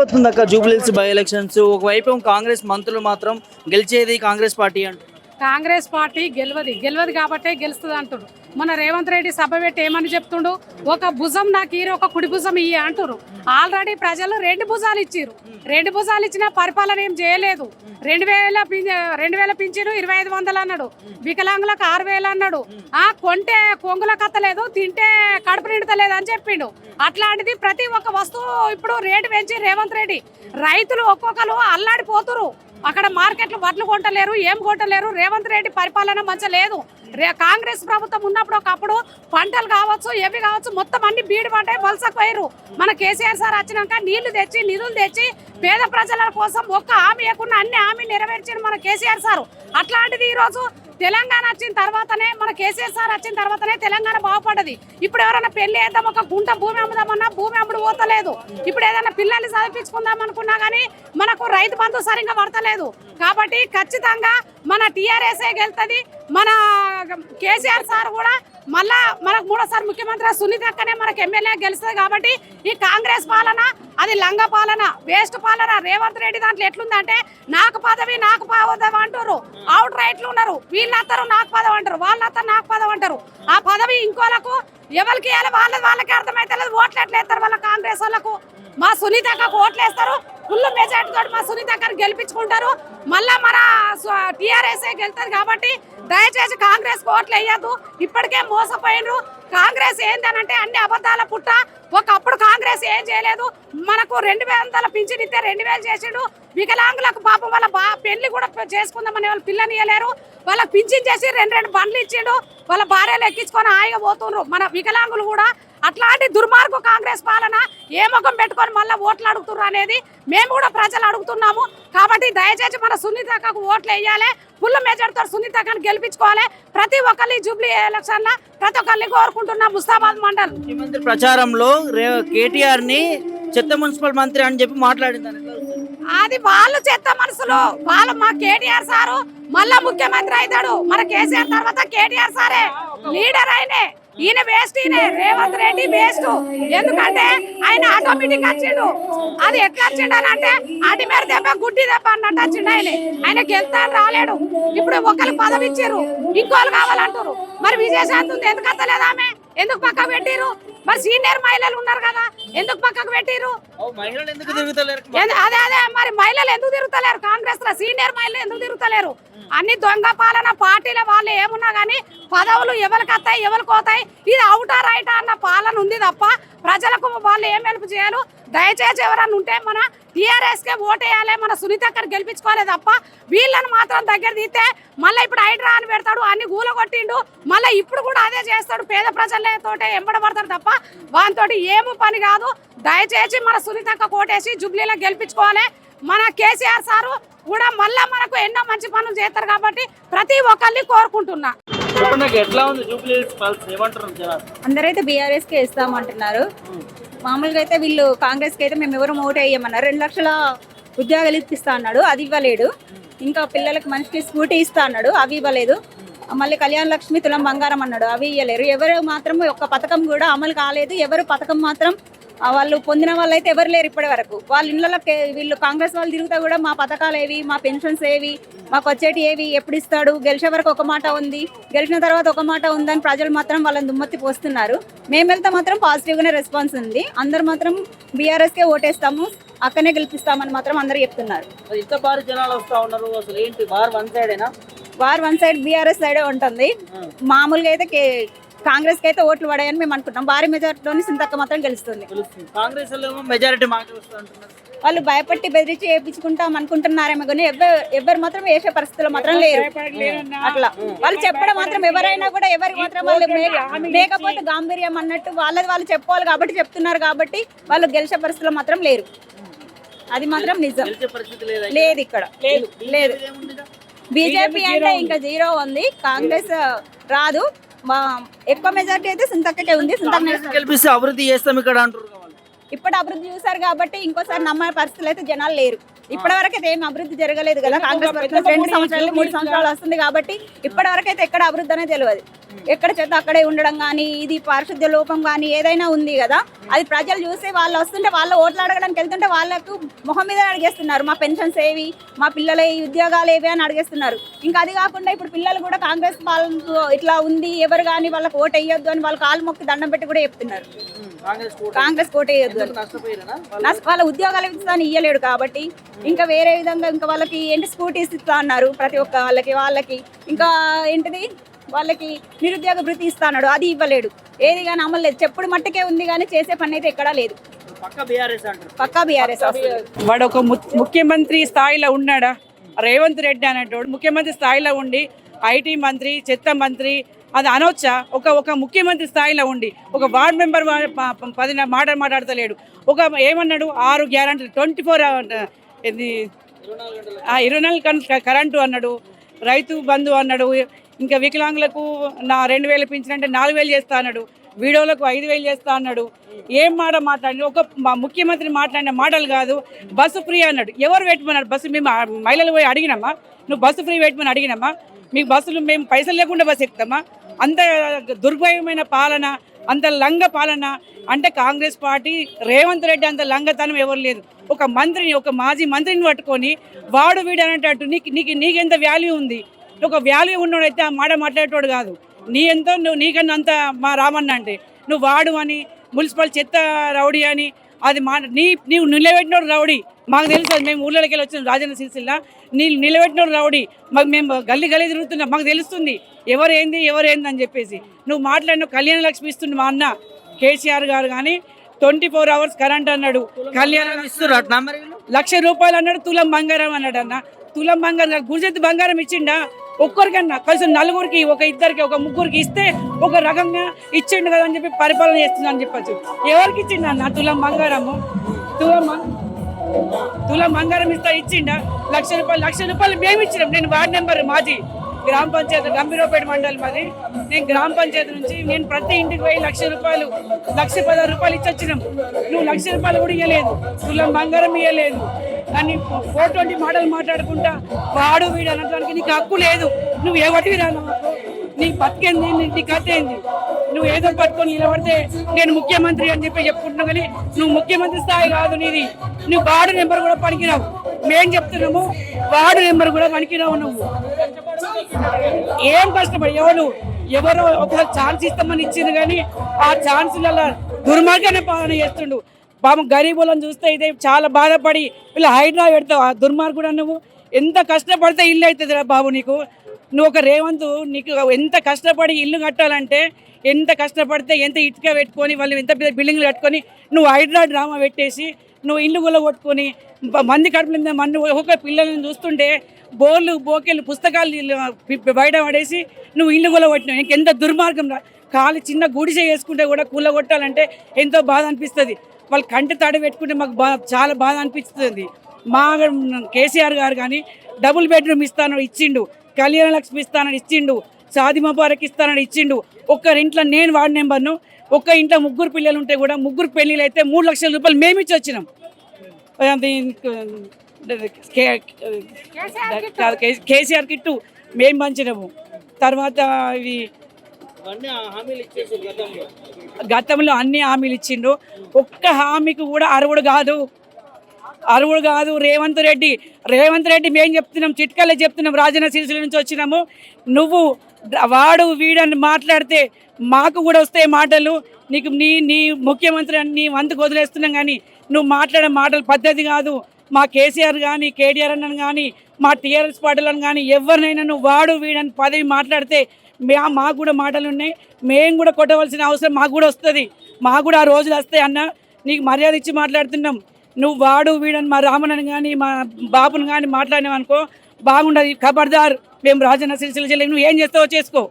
అవుతుందక్క Jubilee Hills by elections ఒకవైపు కాంగ్రెస్ మంత్రులు మాత్రం గెలిచేది కాంగ్రెస్ పార్టీ అంటారు. కాంగ్రెస్ పార్టీ గెలవదు కాబట్టే గెలుస్తుంది అంటుడు. మన రేవంత్ రెడ్డి సభ పెట్టి ఏమని చెప్తుండు, ఒక భుజం నాకు ఈరు ఒక కుడి భుజం ఇయ్యి అంటురు. ఆల్రెడీ ప్రజలు 2 భుజాలు ఇచ్చిరు. 2 భుజాలు ఇచ్చినా పరిపాలన ఏం చేయలేదు. 2000 పింఛను 2500 అన్నాడు, వికలాంగులకు 6000 అన్నాడు. కొంటే కొంగుల కత్తలేదు, తింటే కడుపు నిండుతలేదు అని చెప్పిండు. అట్లాంటిది ప్రతి ఒక్క వస్తువు ఇప్పుడు రేటు పెంచి రేవంత్ రెడ్డి రైతులు ఒక్కొక్కరు అల్లాడిపోతురు. అక్కడ మార్కెట్లు వడ్లు కొంటలేరు, ఏం కొంటలేరు. రేవంత్ రెడ్డి పరిపాలన మంచిగా లేదు. కాంగ్రెస్ ప్రభుత్వం ఉన్నప్పుడు ఒకప్పుడు పంటలు కావచ్చు, ఏవి కావచ్చు, మొత్తం అన్ని బీడు పడ్డాయి, వలసకు పోయారు. మన కేసీఆర్ సార్ వచ్చినాక నీళ్లు తెచ్చి నిధులు తెచ్చి పేద ప్రజల కోసం ఒక్క హామీ ఇవ్వకుండా అన్ని హామీ నెరవేర్చింది మన కేసీఆర్ సార్. అట్లాంటిది ఈరోజు తెలంగాణ వచ్చిన తర్వాతనే, మన కేసీఆర్ సార్ వచ్చిన తర్వాతనే తెలంగాణ బాగుపడ్డది. ఇప్పుడు ఎవరైనా పెళ్లి వేద్దాం, ఒక గుంట భూమి అమ్ముదామన్నా భూమి అమ్ముడు పోతలేదు. ఇప్పుడు ఏదైనా పిల్లల్ని చదివించుకుందాం అనుకున్నా కానీ మనకు రైతు బంధు సరిగ్గా పడతలేదు. కాబట్టి ఖచ్చితంగా మన టీఆర్ఎస్ఏ గెలుతుంది. మన కేసీఆర్ సార్ కూడా మళ్ళా మనకు 3సారి ముఖ్యమంత్రి సునీత అక్కనే మనకు ఎమ్మెల్యే గెలుస్తుంది. కాబట్టి ఈ కాంగ్రెస్ పాలన అది లంగ పాలన, వేస్ట్ పాలన. రేవంత్ రెడ్డి దాంట్లో ఎట్లుందంటే నాకు పదవి నాకు పదవి అంటారు, అవుట్ రైట్లు ఉన్నారు. వీళ్ళందరూ నాకు పదవి అంటారు, వాళ్ళందరూ నాకు పదవి అంటారు. ఆ పదవి ఇంకోలకు ఎవరికి ఇవ్వాలి వాళ్ళకి అర్థమైతే లేదు. ఓట్లు ఎట్లా వేస్తారు వాళ్ళ కాంగ్రెస్ వాళ్ళకు? మా సునీతకు ఓట్లు వేస్తారు, ఫుల్ మెజార్టీ తోటి మా సునీతను గెలిపించుకుంటారు. మళ్ళా మన టీఆర్ఎస్ఏ గెలుతుంది. కాబట్టి దయచేసి కాంగ్రెస్ ఓట్లు వేయద్దు. ఇప్పటికే మోసపోయినరు. కాంగ్రెస్ ఏందనంటే అన్ని అబద్ధాల పుట్ట. ఒకప్పుడు కాంగ్రెస్ ఏం చేయలేదు. మనకు 2000 పింఛన్ ఇస్తే 2000 చేసిండు. వికలాంగులకు పాపం వాళ్ళ పెళ్లి కూడా చేసుకుందామని వాళ్ళు పిల్లని ఇవ్వలేరు. వాళ్ళకి పింఛన్ చేసి 2 బండ్లు ఇచ్చిండు. వాళ్ళ భార్యలు ఎక్కించుకొని హాయిగా పోతుండ్రు. మన వికలాంగులు కూడా అట్లాంటి దుర్మార్గ కాంగ్రెస్ పాలన ఏ ముఖం పెట్టుకొని మళ్ళీ ఓట్లు అడుగుతున్నారు అనేది మేము కూడా ప్రజలు అడుగుతున్నాము. కాబట్టి దయచేసి మన సునీతకు ఓట్లు వేయాలి. ఫుల్ మెజార్టీతో సునీతను గెలిపించుకోవాలి. ప్రతి ఒక్కరి జూబ్లీ ఎలక్షన్ లో ప్రతి ఒక్కరిని కోరుకుంటున్నాం. ముస్తాబాద్ మండల్ ముఖ్యమంత్రి ప్రచారంలో కేటీఆర్ ని చెత్త మున్సిపల్ మంత్రి అని చెప్పి మాట్లాడింది. అది వాళ్ళు చెత్త మనసులు. వాళ్ళు మా కేటీఆర్ సారు మళ్ళా ముఖ్యమంత్రి అవుతాడు. మన కేసీఆర్ తర్వాత కేటీఆర్ సారే లీడర్. అయినే ఈయన వేస్ట్. ఈయన రేవంత్ రెడ్డి వేస్ట్. ఎందుకంటే ఆయన ఆటోమేటిక్ వచ్చిండు. అది ఎట్లా వచ్చిండు అని అంటే అడి మేర దెబ్బ గుడ్డి దెబ్బ అన్నట్టు వచ్చిండు. ఆయన గెలుతాను రాలేడు. ఇప్పుడు ఒకరికి పదవి ఇచ్చారు, ఇంకోళ్ళు కావాలంటారు. మరి విజయశాంతి ఉంది, ఎందుకు అత్తలేదు ఆమె? ఎందుకు పక్కకు పెట్టిరు? మరి సీనియర్ మహిళలు ఉన్నారు కదా, ఎందుకు పక్కకు పెట్టిరు? అదే మరి మహిళలు ఎందుకు తిరుగుతలేరు? కాంగ్రెస్ లో సీనియర్ మహిళలు ఎందుకు తిరుగుతలేరు? అన్ని దొంగ పాలన పార్టీల వాళ్ళు ఏమున్నా గానీ పదవులు ఎవరికి వస్తాయి ఎవరికి పోతాయి. ఇది అవుటా రైటా అన్న పాలన ఉంది తప్ప ప్రజలకు వాళ్ళు ఏం హెల్ప్ చేయాలి. దయచేసి ఎవరన్నా ఉంటే మన టీఆర్ఎస్ కే ఓటేయాలి, మన సునీతక్కని గెలిపించుకోవాలి తప్ప వీళ్ళని మాత్రం దగ్గర తీస్తే మళ్ళీ ఇప్పుడు హైడ్రా అని పెడతాడు, అన్ని గూల కొట్టిండు. మళ్ళీ ఇప్పుడు కూడా అదే చేస్తాడు. పేద ప్రజలతోటే ఎంబడబడతాడు తప్ప వానితో ఏమీ పని కాదు. దయచేసి మన సునీతక్క కోటేసి జూబ్లీలో గెలిపించుకోవాలి. మన కేసీఆర్ సారు కూడా మళ్ళా మనకు ఎన్నో మంచి పనులు చేస్తారు. కాబట్టి ప్రతి ఒక్కరిని కోరుకుంటున్నా. అందరైతే బీఆర్ఎస్ కి ఇస్తామంటున్నారు. మామూలుగా అయితే వీళ్ళు కాంగ్రెస్ కి అయితే మేము ఎవరు ఓటు వేయమన్నారు. 2 లక్షల ఉద్యోగాలు ఇప్పిస్తా అన్నాడు, అది ఇవ్వలేడు. ఇంకా పిల్లలకు మనిషికి స్కూటీ ఇస్తా అన్నాడు, అవి ఇవ్వలేదు. మళ్ళీ కళ్యాణ లక్ష్మి తులం బంగారం అన్నాడు, అవి ఇవ్వలేరు. ఎవరు మాత్రం ఒక్క పథకం కూడా అమలు కాలేదు. ఎవరు పథకం మాత్రం వాళ్ళు పొందిన వాళ్ళు అయితే ఎవరు లేరు ఇప్పటి వరకు. వాళ్ళ ఇళ్ళకి వీళ్ళు కాంగ్రెస్ వాళ్ళు తిరుగుతా కూడా మా పథకాలు ఏవి, మా పెన్షన్స్ ఏవి, మాకు వచ్చేటి ఏవి, ఎప్పుడు ఇస్తాడు, గెలిచే వరకు ఒక మాట ఉంది, గెలిచిన తర్వాత ఒక మాట ఉందని ప్రజలు మాత్రం వాళ్ళని దుమ్మత్తి పోస్తున్నారు. మేము వెళ్తే మాత్రం పాజిటివ్గానే రెస్పాన్స్ ఉంది. అందరు మాత్రం బీఆర్ఎస్కే ఓటేస్తాము, అక్కనే గెలిపిస్తామని మాత్రం అందరు చెప్తున్నారు. వార్ వన్ సైడ్ బీఆర్ఎస్ సైడే ఉంటుంది. మామూలుగా అయితే కాంగ్రెస్ కి అయితే ఓట్లు పడాయని మేము అనుకుంటాం. భారీ మెజారిటీలోని సింతక్క మాత్రం గెలుస్తుంది. వాళ్ళు భయపట్టి బెదిరించి వేయించుకుంటాం అనుకుంటున్నారేమో కానీ ఎవరు మాత్రం వేసే పరిస్థితుల్లో మాత్రం లేరు. అట్లా వాళ్ళు చెప్పడం మాత్రం ఎవరైనా కూడా ఎవరికి మాత్రం వాళ్ళు లేకపోతే గాంభీర్యం అన్నట్టు వాళ్ళది వాళ్ళు చెప్పుకోవాలి కాబట్టి చెప్తున్నారు. కాబట్టి వాళ్ళు గెలిచే పరిస్థితుల్లో మాత్రం లేరు. అది మాత్రం నిజం. లేదు ఇక్కడ లేదు. బీజేపీ అంటే ఇంకా 0 ఉంది. కాంగ్రెస్ రాదు. ఎక్కువ మెజారిటీ అయితే సింతక్కకే ఉంది. అభివృద్ధి చేస్తాం ఇక్కడ అంటారు. ఇప్పుడు అభివృద్ధి చూసారు కాబట్టి ఇంకోసారి నమ్మే పరిస్థితులు అయితే జనాలు లేరు. ఇప్పటి వరకు అయితే ఏం అభివృద్ధి జరగలేదు కదా. కాంగ్రెస్ 2 సంవత్సరాలు 3 సంవత్సరాలు వస్తుంది కాబట్టి ఇప్పటి వరకు అయితే ఎక్కడ అభివృద్ధి అనేది తెలియదు. ఎక్కడ చేత అక్కడే ఉండడం కానీ, ఇది పారిశుద్ధ్య లోపం కానీ ఏదైనా ఉంది కదా, అది ప్రజలు చూసి వాళ్ళు వస్తుంటే వాళ్ళు ఓట్లు అడగడానికి వెళ్తుంటే వాళ్ళకు మొహం మీద అడిగేస్తున్నారు, మా పెన్షన్స్ ఏవి, మా పిల్లల ఉద్యోగాలు ఏవి అని అడిగేస్తున్నారు. ఇంకా అది కాకుండా ఇప్పుడు పిల్లలు కూడా కాంగ్రెస్ పాలనతో ఇట్లా ఉంది, ఎవరు కానీ వాళ్ళకి ఓటు వేయొద్దు అని వాళ్ళ కాలు మొక్కి దండం పెట్టి కూడా చెప్తున్నారు. కాంగ్రెస్ ఓటు వేయొద్దు అని వాళ్ళ ఉద్యోగాలు ఇస్తాను ఇయ్యలేడు కాబట్టి, ఇంకా వేరే విధంగా ఇంకా వాళ్ళకి ఏంటి స్కూటీస్ ఇస్తా అన్నారు ప్రతి ఒక్క వాళ్ళకి ఇంకా ఏంటిది వాళ్ళకి నిరుద్యోగ భృతి ఇస్తా అన్నాడు, అది ఇవ్వలేడు. ఏది కానీ అమలు లేదు, చెప్పుడు మట్టుకే ఉంది కానీ చేసే పని అయితే ఎక్కడా లేదు. పక్కా బీఆర్ఎస్ వాడు ఒక ముఖ్యమంత్రి స్థాయిలో ఉన్నాడా? రేవంత్ రెడ్డి అనేటోడు ముఖ్యమంత్రి స్థాయిలో ఉండి ఐటీ మంత్రి, చెత్త మంత్రి అది అనొచ్చా? ఒక ముఖ్యమంత్రి స్థాయిలో ఉండి ఒక వార్డ్ మెంబర్ 10 మాట్లాడతలేడు. ఏమన్నాడు? 6 గ్యారంటీలు, 24 కరెంటు అన్నాడు, రైతు బంధు అన్నాడు, ఇంకా వికలాంగులకు 2000 పింఛన్ అంటే 4000 చేస్తా అన్నాడు, వీడియోలకు 5000 చేస్తా అన్నాడు. ఏం మాట్లాడి ఒక ముఖ్యమంత్రి మాట్లాడిన మాటలు కాదు. బస్సు ఫ్రీ అన్నాడు. ఎవరు పెట్టమన్నాడు బస్సు? మేము మహిళలు పోయి అడిగినామా? నువ్వు బస్సు ఫ్రీ పెట్టమని అడిగినామా? మీకు బస్సులు మేము పైసలు లేకుండా బస్సు ఎక్కుతామా? అంత దుర్భయమైన పాలన, అంత లంగ పాలన అంటే కాంగ్రెస్ పార్టీ, రేవంత్ రెడ్డి అంత లంగతనం ఎవరు లేదు. ఒక మంత్రిని, ఒక మాజీ మంత్రిని పట్టుకొని వాడు వీడు అనేటట్టు నీకెంత వాల్యూ ఉంది? ఒక వాల్యూ ఉన్నోడైతే ఆ మాట మాట్లాడేటోడు కాదు. నీ ఎంతో నీకన్నా అంత మా రామన్న అంటే నువ్వు వాడు అని, మున్సిపల్ చెత్త రౌడీ అని అది నీవు నిలబెట్టినోడు రౌడీ. మాకు తెలుసు, మేము ఊళ్ళోకి వెళ్ళి వచ్చినాం రాజన్న సిరిసిల్ల. నీళ్ళు నిలబెట్టినోడు రౌడీ. మేము గల్లీ తిరుగుతున్నాం, మాకు తెలుస్తుంది ఎవరేంది అని చెప్పేసి. నువ్వు మాట్లాడిన కళ్యాణ లక్ష్మి ఇస్తుంది మా అన్న కేసీఆర్ గారు, కానీ 24 hours కరెంట్ అన్నాడు, కళ్యాణం ఇస్తున్నారు, 1,00,000 రూపాయలు అన్నాడు, తులం బంగారం అన్నాడు. అన్న తులం బంగారం గురిజెత్తు బంగారం ఇచ్చిండా? ఒక్కరికన్నా కలిసి నలుగురికి, ఒక ఇద్దరికి, ఒక ముగ్గురికి ఇస్తే ఒక రకంగా ఇచ్చిండు కదా అని చెప్పి పరిపాలన చేస్తున్నా అని చెప్పచ్చు. ఎవరికి ఇచ్చిండ అన్న తులం బంగారము? తులం బంగారం ఇచ్చిండా? 1,00,000 రూపాయలు మేము ఇచ్చినాం. నేను వార్డ్ నెంబర్ మాజీ గ్రామ పంచాయతీ గంభీరపేట మండలి మాది. నేను గ్రామ పంచాయతీ నుంచి నేను ప్రతి ఇంటికి పోయి 1,00,000 రూపాయలు, 1,16,000 రూపాయలు ఇచ్చొచ్చినాం. నువ్వు 1,00,000 రూపాయలు కూడా ఇవ్వలేదు, తులం బంగారం ఇవ్వలేదు. కానీ 420 మాటలు మాట్లాడుకుంటా వాడు వీడు అనడానికి నీకు హక్కు లేదు. నువ్వు ఎవరివి రాను, నీ బతికేంది, నీ కథ ఏంది? నువ్వు ఏదో పట్టుకొని నిలబడితే నేను ముఖ్యమంత్రి అని చెప్పి చెప్పుకుంటున్నావు, కానీ నువ్వు ముఖ్యమంత్రి స్థాయి కాదు నీది. నువ్వు వార్డు నెంబర్ కూడా పనికిరావు. మేం చెప్తున్నాము వార్డు నెంబర్ కూడా పనికిరావు. నువ్వు ఏం కష్టపడి ఎవరో ఒక ఛాన్స్ ఇస్తామని ఇచ్చింది, కానీ ఆ ఛాన్సులలో దుర్మార్గాన్ని పాలన చేస్తుండు. పాపం గరీబులను చూస్తే ఇదే చాలా బాధపడి వీళ్ళు హైడ్రా పెడతావు. ఆ దుర్మార్గుడు నువ్వు ఎంత కష్టపడితే ఇల్లు అవుతుందిరా బాబు నీకు. నువ్వు ఒక రేవంత్, నీకు ఎంత కష్టపడి ఇల్లు కట్టాలంటే ఎంత కష్టపడితే ఎంత ఇటుక పెట్టుకొని వాళ్ళు ఎంత పెద్ద బిల్డింగ్లు కట్టుకొని నువ్వు హైడ్రా డ్రామా పెట్టేసి నువ్వు ఇల్లు గుల్ల కొట్టుకొని మంది కడుపులు మంది ఒక పిల్లలను చూస్తుంటే బోకెళ్ళు పుస్తకాలు బయట పడేసి నువ్వు ఇల్లు గుల్ల కొట్టినావు. నీకు ఎంత దుర్మార్గం రా. కాలు చిన్న గుడిసె వేసుకుంటే కూడా కూల కొట్టాలంటే ఎంతో బాధ అనిపిస్తుంది. వాళ్ళు కంటి తాడి పెట్టుకుంటే మాకు చాలా బాధ అనిపిస్తుంది. మా కేసీఆర్ గారు కానీ డబుల్ బెడ్రూమ్ ఇస్తానని ఇచ్చిండు, కళ్యాణ లక్ష్మి ఇస్తానని ఇచ్చిండు, షాదీ ముబారక్ ఇస్తానని ఇచ్చిండు. ఒక్కరింట్లో నేను వార్డు నెంబర్ను, ఒక్క ఇంట్లో 3 పిల్లలు ఉంటే కూడా 3 పెళ్ళిళ్ళు అయితే 3,00,000 రూపాయలు మేము ఇచ్చి వచ్చినాం. కేసీఆర్ కిట్టు మేము పంచినాము. తర్వాత ఇవి గతంలో అన్ని హామీలు ఇచ్చిండు. ఒక్క హామీకి కూడా అర్హుడు కాదు రేవంత్ రెడ్డి. మేము చెప్తున్నాం, చిట్కలే చెప్తున్నాం, రాజన్న సిరిసిల్ల నుంచి వచ్చినాము. నువ్వు వాడు వీడని మాట్లాడితే మాకు కూడా వస్తాయి మాటలు. నీకు నీ ముఖ్యమంత్రి అని నీ వంతుకు వదిలేస్తున్నాం, కానీ నువ్వు మాట్లాడే మాటలు పద్ధతి కాదు. మా కేసీఆర్ కానీ కేటీఆర్ అన్నను కానీ మా టీఆర్ఎస్ పార్టీలను కానీ ఎవరినైనా నువ్వు వాడు వీడని పదవి మాట్లాడితే మాకు కూడా మాటలు ఉన్నాయి. మేము కూడా కొట్టవలసిన అవసరం మాకు కూడా వస్తుంది. మాకు కూడా ఆ రోజులు వస్తాయి అన్న. నీకు మర్యాద ఇచ్చి మాట్లాడుతున్నాం. నువ్వు వాడు వీడని మా రామన్నని కానీ మా బాబుని కానీ మాట్లాడినావు అనుకో బాగుండదు. ఖబర్దార్, మేము రాజన్న సిరిసిల్ల జిల్లా నువ్వు ఏం చేస్తావో చేసుకో.